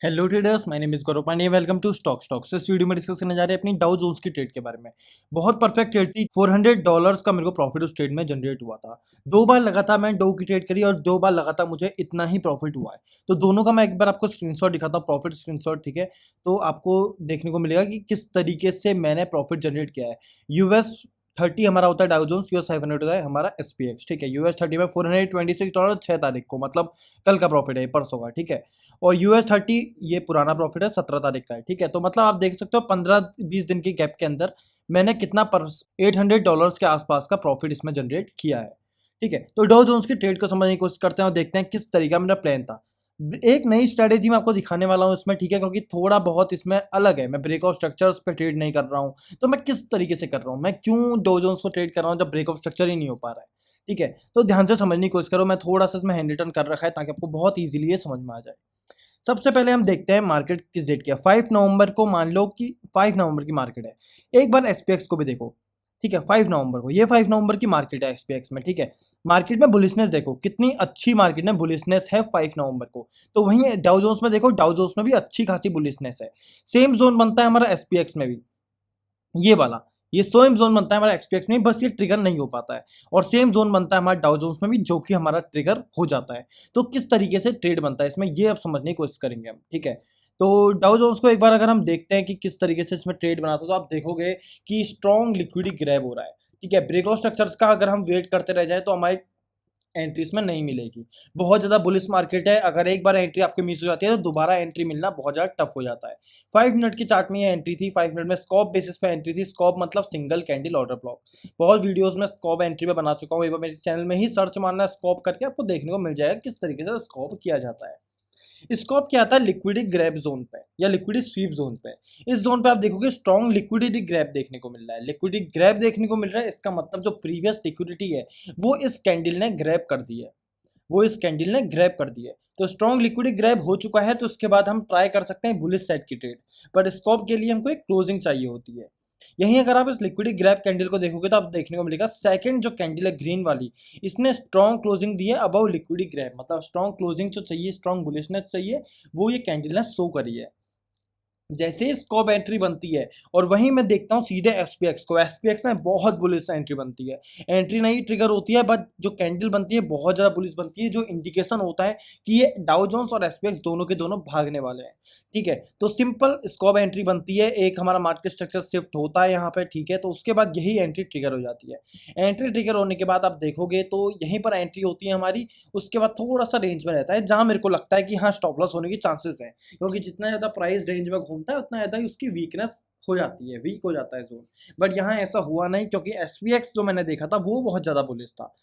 Hello traders, my name is Gaurav Pandey. Welcome to stocks. इस video में discuss करने जा रहे हैं अपनी डाउ जोन्स की ट्रेड के बारे में। बहुत परफेक्ट ट्रेड थी। $400 का मेरे को प्रॉफिट उस ट्रेड में जनरेट हुआ था। 2 बार लगातार मैं डाउ की ट्रेड करी और 2 बार लगातार मुझे इतना ही प्रॉफिट हुआ है। तो दोनों का मैं एक बार आपको स्क्रीनशॉट दिखाता हूँ, प्रॉफिट स्क्रीनशॉट, ठीक है। तो आपको देखने को मिलेगा कि किस तरीके से मैंने प्रॉफिट जनरेट किया है। US 30 हमारा होता है डाउ जोन्स, US 500 होता है हमारा SPX, ठीक है। US 30 में $426 6 तारीख को, मतलब कल का प्रॉफिट है, परसों का, ठीक है। और US 30 ये पुराना प्रॉफिट है, 17 तारीख का है, ठीक है। तो मतलब आप देख सकते हो 15-20 दिन के गैप के अंदर मैंने कितना पर $800 के आसपास का प्रॉफिट इसमें जनरेट किया है, ठीक है। तो डॉ जोन्स की ट्रेड को समझने की कोशिश करते हैं और देखते हैं किस तरीका मेरा प्लान था। एक नई स्ट्रेटेजी मैं आपको दिखाने वाला हूँ इसमें, ठीक है, क्योंकि थोड़ा बहुत इसमें अलग है। मैं ब्रेकआउट स्ट्रक्चर्स पे ट्रेड नहीं कर रहा हूँ। तो मैं किस तरीके से कर रहा हूँ, मैं क्यों डॉ जोन्स को ट्रेड कर रहा हूँ जब ब्रेकआउट स्ट्रक्चर ही नहीं हो पा रहा है, ठीक है। तो ध्यान से समझने की कोशिश करो। मैं थोड़ा सा इसमें हैंड रिटर्न कर रखा है ताकि आपको बहुत ईजिली ये समझ में आ जाए। सबसे पहले हम देखते हैं मार्केट किस डेट की है। 5 नवंबर को मान लो कि 5 नवंबर की मार्केट है। एक बार एसपीएक्स को भी देखो, ठीक है। 5 नवंबर को, ये 5 नवंबर की मार्केट है एसपीएक्स में, ठीक है। मार्केट में बुलिशनेस देखो, कितनी अच्छी मार्केट में बुलिशनेस है 5 नवंबर को। तो वहीं डाउ जोन्स में देखो, डाउ जोन्स में भी अच्छी खासी बुलिशनेस है। सेम जोन बनता है हमारा एसपीएक्स में भी, ये वाला, ये सेम जोन बनता है हमारा एक्सपीएक्स में, बस ये ट्रिगर नहीं हो पाता है। और सेम जोन बनता है हमारा डाउ जोन्स में भी, जो कि हमारा ट्रिगर हो जाता है। तो किस तरीके से ट्रेड बनता है इसमें, ये अब समझने की कोशिश करेंगे हम, ठीक है। तो डाउ जोन्स को एक बार अगर हम देखते हैं कि किस तरीके से इसमें ट्रेड बनाता है, तो आप देखोगे कि स्ट्रॉन्ग लिक्विडिटी ग्रैब हो रहा है, ठीक है। ब्रेकआउट स्ट्रक्चर्स का अगर हम वेट करते रह जाए तो हमारी एंट्री इसमें नहीं मिलेगी। बहुत ज़्यादा बुलिश मार्केट है। अगर एक बार एंट्री आपके मिस हो जाती है तो दोबारा एंट्री मिलना बहुत ज़्यादा टफ हो जाता है। 5 मिनट की चार्ट में ये एंट्री थी। 5 मिनट में स्कॉप बेसिस पे एंट्री थी। स्कॉप मतलब सिंगल कैंडल ऑर्डर ब्लॉक। बहुत वीडियोस में स्कॉप एंट्री पे बना चुका हूँ। एक बार मेरे चैनल में ही सर्च मारना है स्कॉप करके, आपको देखने को मिल जाएगा किस तरीके से स्कॉप किया जाता है। स्कोप क्या आता है लिक्विडिटी ग्रैब जोन पे या लिक्विडिटी स्वीप जोन पे। इस जोन पे आप देखोगे स्ट्रॉन्ग लिक्विडिटी ग्रैब देखने को मिल रहा है। लिक्विडिटी ग्रैब देखने को मिल रहा है, इसका मतलब जो प्रीवियस लिक्विडिटी है वो इस कैंडल ने ग्रैब कर दी है, वो इस कैंडल ने ग्रैब कर दी है। तो स्ट्रॉन्ग लिक्विडिटी ग्रैब हो चुका है, तो उसके बाद हम ट्राई कर सकते हैं बुलिश साइड की ट्रेड। बट स्कॉप के लिए हमको एक क्लोजिंग चाहिए होती है। यहीं अगर आप इस लिक्विडिटी ग्रैब कैंडल को देखोगे तो आप देखने को मिलेगा सेकंड जो कैंडल है ग्रीन वाली, इसने स्ट्रॉन्ग क्लोजिंग दी है अबव लिक्विडिटी ग्रैब, मतलब स्ट्रॉन्ग क्लोजिंग जो चाहिए, स्ट्रॉन्ग बुलिशनेस चाहिए, वो ये कैंडल ने शो करी है। जैसे ही स्कॉप एंट्री बनती है और वहीं मैं देखता हूँ सीधे एसपीएक्स को, एसपीएक्स में बहुत बुलिश एंट्री बनती है। एंट्री नहीं ट्रिगर होती है, बट जो कैंडल बनती है बहुत ज़्यादा बुलिश बनती है, जो इंडिकेशन होता है कि ये डाउ जोन्स और एसपीएक्स दोनों के दोनों भागने वाले हैं, ठीक है। तो सिंपल स्कॉप एंट्री बनती है, एक हमारा मार्केट स्ट्रक्चर शिफ्ट होता है यहाँ पे, ठीक है। तो उसके बाद यही एंट्री ट्रिगर हो जाती है। एंट्री ट्रिगर होने के बाद आप देखोगे तो यहीं पर एंट्री होती है हमारी। उसके बाद थोड़ा सा रेंज में रहता है जहाँ मेरे को लगता है कि हाँ स्टॉप लॉस होने की चांसेस है, क्योंकि जितना ज़्यादा प्राइस रेंज में घूमता है उतना ज़्यादा ही उसकी वीकनेस हो जाती है, वीक हो जाता है जोन। बट यहाँ ऐसा हुआ नहीं, क्योंकि एसपीएक्स जो मैंने देखा था वो बहुत ज़्यादा बुलिश था।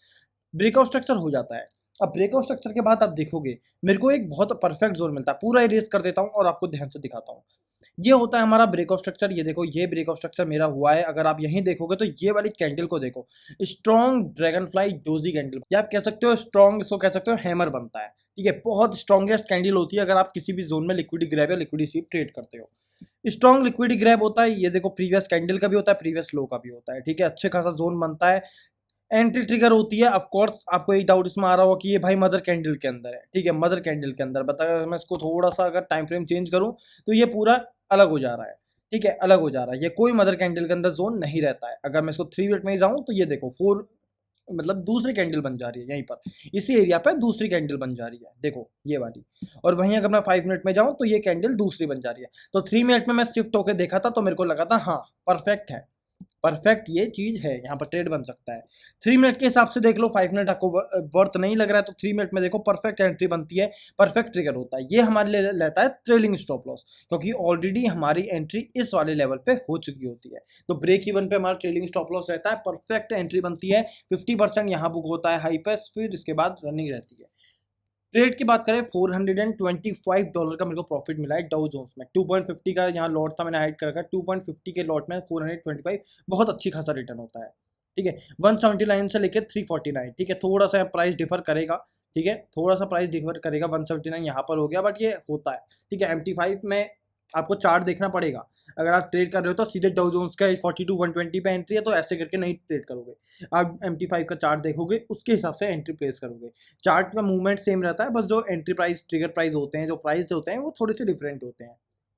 ब्रेकआउट स्ट्रक्चर हो जाता है। अब ब्रेकआउट स्ट्रक्चर के बाद आप देखोगे मेरे को एक बहुत परफेक्ट जोन मिलता है। पूरा इरेज कर देता हूँ और आपको ध्यान से दिखाता हूँ। ये होता है हमारा ब्रेकआउट स्ट्रक्चर। ये देखो, ये ब्रेकआउट स्ट्रक्चर मेरा हुआ है। अगर आप यहीं देखोगे तो ये वाली कैंडल को देखो, strong dragon fly doji candle, या आप कह सकते हो स्ट्रॉन्ग, इसको कह सकते हो हैमर बनता है, ठीक है। बहुत स्ट्रॉन्गेस्ट कैंडल होती है अगर आप किसी भी जोन में लिक्विडिटी ग्रैब या लिक्विडिटी स्वीप ट्रेड करते हो। स्ट्रॉन्ग लिक्विडिटी ग्रैब होता है, ये देखो प्रीवियस कैंडल का भी होता है, प्रीवियस लो का भी होता है, ठीक है। अच्छे खासा जोन बनता है। एंट्री ट्रिगर होती है। ऑफ कोर्स आपको एक डाउट इसमें आ रहा होगा कि ये भाई मदर कैंडल के अंदर है, ठीक है। मदर कैंडल के अंदर बता, अगर मैं इसको थोड़ा सा अगर टाइम फ्रेम चेंज करूं तो ये पूरा अलग हो जा रहा है, ठीक है, अलग हो जा रहा है। ये कोई मदर कैंडल के अंदर जोन नहीं रहता है। अगर मैं इसको 3 मिनट में ही जाऊं तो ये देखो 4, मतलब दूसरी कैंडल बन जा रही है यहीं पर, इसी एरिया पर दूसरी कैंडल बन जा रही है, देखो ये वाली। और वहीं अगर मैं 5 मिनट में जाऊं तो ये कैंडल दूसरी बन जा रही है। तो 3 मिनट में मैं शिफ्ट होकर देखा था तो मेरे को लगा था हाँ परफेक्ट है, परफेक्ट ये चीज है, यहाँ पर ट्रेड बन सकता है। 3 मिनट के हिसाब से देख लो, 5 मिनट आपको वर्थ नहीं लग रहा है तो 3 मिनट में देखो परफेक्ट एंट्री बनती है, परफेक्ट ट्रिगर होता है। ये हमारे लिए लेता है ट्रेलिंग स्टॉप लॉस, क्योंकि ऑलरेडी हमारी एंट्री इस वाले लेवल पे हो चुकी होती है। तो ब्रेक इवन पे हमारा ट्रेलिंग स्टॉप लॉस रहता है, परफेक्ट एंट्री बनती है। 50% यहाँ बुक होता है हाई पे, फिर इसके बाद रनिंग रहती है। ट्रेड की बात करें, $425 का मेरे को प्रॉफिट मिला है डाउ जोन्स में। 2.50 का यहाँ लॉट था, मैंने हाइड कर रखा है। 2.50 के लॉट में 425 बहुत अच्छी खासा रिटर्न होता है, ठीक है। 179 से लेकर 349, ठीक है। थोड़ा सा प्राइस डिफर करेगा, ठीक है, थोड़ा सा प्राइस डिफर करेगा। 179 यहाँ पर हो गया, बट ये होता है, ठीक है। MT5 में आपको चार्ट देखना पड़ेगा। अगर आप ट्रेड कर रहे हो तो सीधे डाउ जोन्स का 42 120 पे एंट्री है तो ऐसे करके नहीं ट्रेड करोगे। आप MT5 का चार्ट देखोगे, उसके हिसाब से एंट्री प्लेस करोगे। चार्ट का मूवमेंट सेम रहता है, बस जो एंट्री प्राइस, ट्रिगर प्राइस होते हैं, जो प्राइस होते हैं, वो थोड़े से डिफरेंट होते हैं।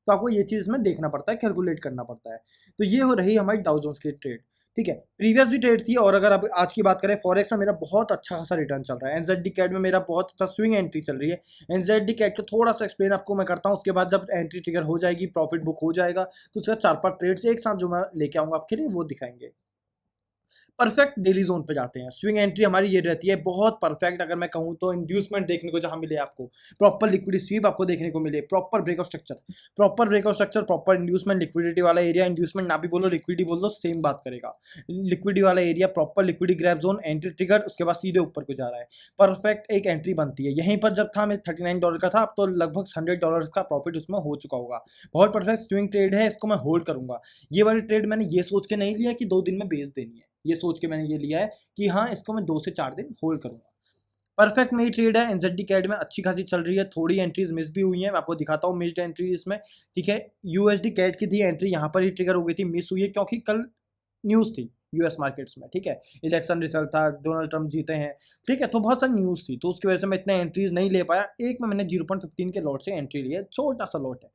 तो आपको ये चीज़ में देखना पड़ता है, कैलकुलेट करना पड़ता है। तो ये हो रही हमारी डाउ जोन्स की ट्रेड। ठीक है, प्रीवियस भी ट्रेड थी। और अगर अब आज की बात करें, फॉरेक्स में मेरा बहुत अच्छा खासा रिटर्न चल रहा है। NZD कैट में मेरा बहुत अच्छा स्विंग एंट्री चल रही है। NZD कैट को थोड़ा सा एक्सप्लेन आपको मैं करता हूँ, उसके बाद जब एंट्री ट्रिगर हो जाएगी, प्रॉफिट बुक हो जाएगा, तो उसका 4-5 ट्रेड्स एक साथ जो मैं लेके आऊँगा आपके लिए, वो दिखाएंगे। परफेक्ट डेली जोन पे जाते हैं। स्विंग एंट्री हमारी ये रहती है बहुत परफेक्ट। अगर मैं कहूँ तो इंड्यूसमेंट देखने को जहाँ मिले आपको, प्रॉपर लिक्विडिटी स्वीप आपको देखने को मिले, proper breakout structure, proper inducement, liquidity वाला एरिया, इंड्यूसमेंट ना भी बोलो, लिक्विडिटी बोल दो, सेम बात करेगा। लिक्विडिटी वाला area, proper liquidity grab zone, entry trigger, उसके बाद सीधे ऊपर को जा रहा है, परफेक्ट एक एंट्री बनती है। यहीं पर जब था मैं $39 का था, अब तो लगभग $100 का प्रॉफिट उसमें हो चुका होगा। बहुत परफेक्ट स्विंग ट्रेड है, इसको मैं होल्ड करूंगा। ये वाली ट्रेड मैंने ये सोच के नहीं लिया कि 2 दिन में बेच देनी है, ये सोच के मैंने ये लिया है कि हाँ, इसको मैं 2 से 4 दिन होल्ड करूंगा। परफेक्ट मेरी ट्रेड है। NZD कैट में अच्छी खासी चल रही है, थोड़ी एंट्रीज मिस भी हुई हैं, मैं आपको दिखाता हूँ मिस्ड एंट्री इसमें। ठीक है, USD कैट की थी एंट्री, यहाँ पर ही ट्रिगर हो गई थी, मिस हुई है क्योंकि कल न्यूज़ थी US मार्केट्स में। ठीक है, इलेक्शन रिजल्ट था, डोनाल्ड ट्रंप जीते हैं। ठीक है, तो बहुत सारी न्यूज़ थी, तो उसकी वजह से मैं इतने एंट्रीज नहीं ले पाया। एक में मैंने 0.15 के लॉट से एंट्री ली है, छोटा सा लॉट है।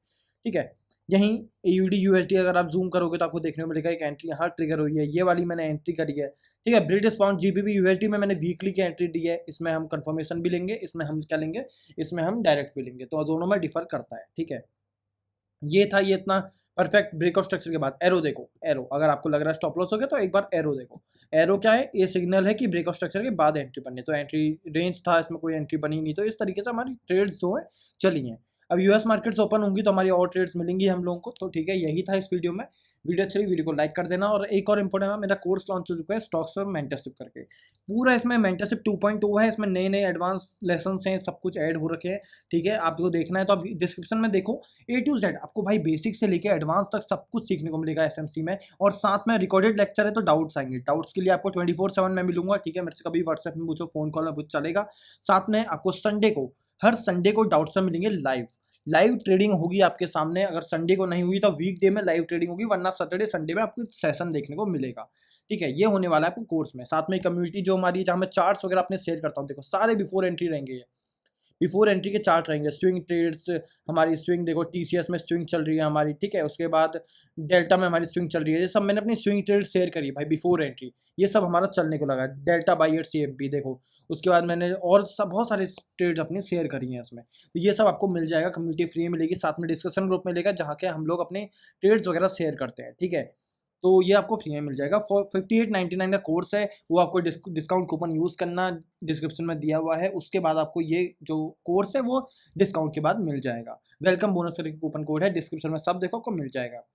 ठीक है, यहीं AUD USD अगर आप जूम करोगे तो आपको देखने को मिलेगा एक एंट्री यहाँ ट्रिगर हुई है, ये वाली मैंने एंट्री करी है। ठीक है, ब्रिटिश पाउंड GBP USD में मैंने वीकली की एंट्री दी है, इसमें हम कंफर्मेशन भी लेंगे, इसमें हम क्या लेंगे, इसमें हम डायरेक्ट भी लेंगे, तो दोनों में डिफर करता है। ठीक है, ये था, ये इतना परफेक्ट ब्रेकआउट स्ट्रक्चर के बाद एरो देखो। एरो अगर आपको लग रहा है स्टॉप लॉस हो गया तो एक बार एरो देखो। एरो क्या है, ये सिग्नल है कि ब्रेकआउट स्ट्रक्चर के बाद एंट्री बननी है। तो एंट्री रेंज था, इसमें कोई एंट्री बनी नहीं, तो इस तरीके से हमारी ट्रेड्स जो है चली हैं। अब US मार्केट्स ओपन होंगी तो हमारी और ट्रेड्स मिलेंगी हम लोगों को। तो ठीक है, यही था इस वीडियो में। वीडियो अच्छी लगी, वीडियो को लाइक कर देना। और एक और इंपॉर्टेंट है, मेरा कोर्स लॉन्च हो चुका है स्टॉक्स और मेंटरशिप करके। पूरा इसमें मेंटरशिप 2.2 है, इसमें नए नए एडवांस लेसन हैं, सब कुछ ऐड हो रखे हैं। ठीक है, आपको देखना है तो आप डिस्क्रिप्शन में देखो, A to Z आपको भाई बेसिक से लेके एडवांस तक सब कुछ सीखने को मिलेगा SMC में। और साथ में रिकॉर्डेड लेक्चर है, तो डाउट्स आएंगे, डाउट्स के लिए आपको 24/7 में मिलूंगा। ठीक है, मेरे से कभी व्हाट्सएप में पूछो, फोन कॉल में पूछ, चलेगा। साथ में आपको संडे को, हर संडे को डाउट्स में मिलेंगे लाइव। लाइव ट्रेडिंग होगी आपके सामने। अगर संडे को नहीं हुई तो वीक डे में लाइव ट्रेडिंग होगी, वरना सैटरडे संडे में आपको सेशन देखने को मिलेगा। ठीक है, ये होने वाला है आपको कोर्स में। साथ में कम्युनिटी जो हमारी, जहाँ मैं चार्ट्स वगैरह अपने शेयर करता हूँ, देखो सारे बिफोर एंट्री रहेंगे, बिफोर एंट्री के चार्ट रहेंगे, स्विंग ट्रेड्स, हमारी स्विंग देखो, TCS में स्विंग चल रही है हमारी। ठीक है, उसके बाद डेल्टा में हमारी स्विंग चल रही है। ये सब मैंने अपनी स्विंग ट्रेड शेयर करी भाई, बिफोर एंट्री ये सब हमारा चलने को लगा। डेल्टा बाई CMP देखो, उसके बाद मैंने और सब बहुत सारे ट्रेड्स अपनी शेयर करी हैं इसमें। तो ये सब आपको मिल जाएगा, कम्युनिटी फ्री मिलेगी, साथ में डिस्कशन ग्रुप मिलेगा जहाँ के हम लोग अपने ट्रेड्स वगैरह शेयर करते हैं। ठीक है, तो ये आपको फ्री में मिल जाएगा। 58.99 का कोर्स है, वो आपको डिस्काउंट कूपन यूज़ करना, डिस्क्रिप्शन में दिया हुआ है। उसके बाद आपको ये जो कोर्स है वो डिस्काउंट के बाद मिल जाएगा। वेलकम बोनस का कूपन कोड है, डिस्क्रिप्शन में सब देखो, आपको मिल जाएगा।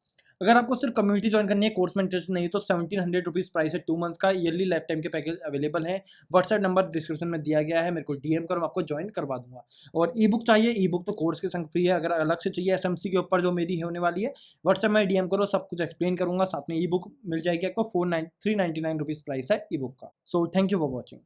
अगर आपको सिर्फ कम्युनिटी ज्वाइन करनी है, कोर्स में इंटरेस्ट नहीं है, तो 1700 प्राइस है 2 मंथ्स का। ईयरली लाइफ टाइम के पैकेज अवेलेबल है। व्हाट्सएप नंबर डिस्क्रिप्शन में दिया गया है, मेरे को DM करो, मैं आपको ज्वाइन करवा दूंगा। और ई बुक चाहिए, ई बुक तो कोर्स के संग फ्री है। अगर अलग से चाहिए SMC के ऊपर जो मेरी होने वाली है, व्हाट्सएप में DM करो, सब कुछ एक्सप्लेन करूंगा। साथ में ई बुक मिल जाएगी आपको, 399 रुपीज़ प्राइस है ई बुक का। So thank you for watching.